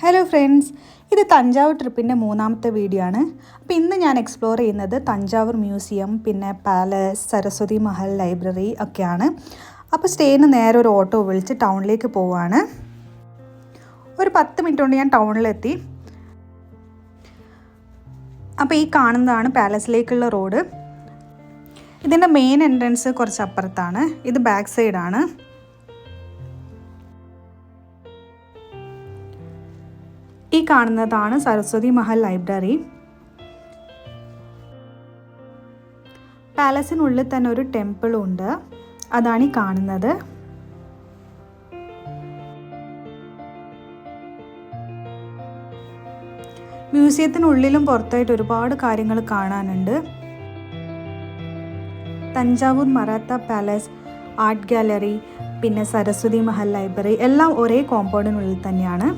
Hello friends, ഇത് തഞ്ചാവൂർ ട്രിപ്പിൻ്റെ മൂന്നാമത്തെ video ആണ്. അപ്പോൾ ഇന്ന് ഞാൻ എക്സ്പ്ലോർ ചെയ്യുന്നത് തഞ്ചാവൂർ മ്യൂസിയം, പിന്നെ പാലസ്, സരസ്വതി മഹൽ ലൈബ്രറി ഒക്കെയാണ്. അപ്പോൾ സ്റ്റേന്ന് നേരെ ഒരു ഓട്ടോ വിളിച്ച് ടൗണിലേക്ക് പോവുകയാണ്. ഒരു 10 മിനിറ്റ് കൊണ്ട് ഞാൻ ടൗണിലെത്തി. അപ്പോൾ ഈ കാണുന്നതാണ് പാലസിലേക്കുള്ള റോഡ്. ഇതിൻ്റെ മെയിൻ എൻട്രൻസ് കുറച്ച് അപ്പുറത്താണ്. ഇത് ബാക്ക് സൈഡാണ്. ഈ കാണുന്നതാണ് സരസ്വതി മഹൽ ലൈബ്രറി. പാലസിനുള്ളിൽ തന്നെ ഒരു ടെമ്പിളും ഉണ്ട്. അതാണ് ഈ കാണുന്നത്. മ്യൂസിയത്തിനുള്ളിലും പുറത്തായിട്ട് ഒരുപാട് കാര്യങ്ങൾ കാണാനുണ്ട്. Thanjavur Maratha palace, art gallery, പിന്നെ സരസ്വതി മഹൽ ലൈബ്രറി എല്ലാം ഒരേ കോമ്പൗണ്ടിനുള്ളിൽ തന്നെയാണ്.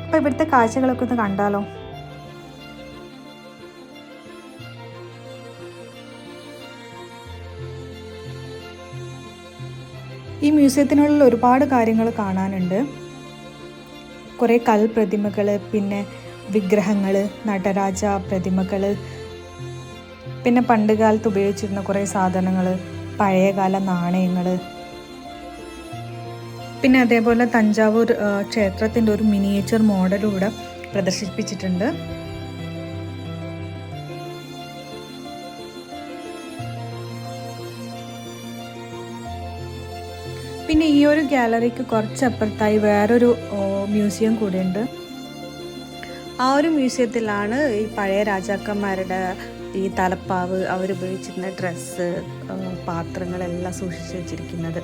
അപ്പോൾ ഇവിടുത്തെ കാഴ്ചകളൊക്കെ ഒന്ന് കണ്ടാലോ. ഈ മ്യൂസിയത്തിനുള്ളിൽ ഒരുപാട് കാര്യങ്ങൾ കാണാനുണ്ട്. കുറേ കൽപ്രതിമകൾ, പിന്നെ വിഗ്രഹങ്ങൾ, നടരാജ പ്രതിമകൾ, പിന്നെ പണ്ട് കാലത്ത് ഉപയോഗിച്ചിരുന്ന കുറേ സാധനങ്ങൾ, പഴയകാല നാണയങ്ങൾ, പിന്നെ അതേപോലെ തഞ്ചാവൂർ ക്ഷേത്രത്തിൻ്റെ ഒരു മിനിയേച്ചർ മോഡലും ഇവിടെ പ്രദർശിപ്പിച്ചിട്ടുണ്ട്. പിന്നെ ഈ ഒരു ഗാലറിക്ക് കുറച്ചപ്പുറത്തായി വേറൊരു മ്യൂസിയം കൂടിയുണ്ട്. ആ ഒരു മ്യൂസിയത്തിലാണ് ഈ പഴയ രാജാക്കന്മാരുടെ ഈ തലപ്പാവ്, അവരുപയോഗിച്ചിരുന്ന ഡ്രസ്സ്, പാത്രങ്ങളെല്ലാം സൂക്ഷിച്ചു വെച്ചിരിക്കുന്നത്.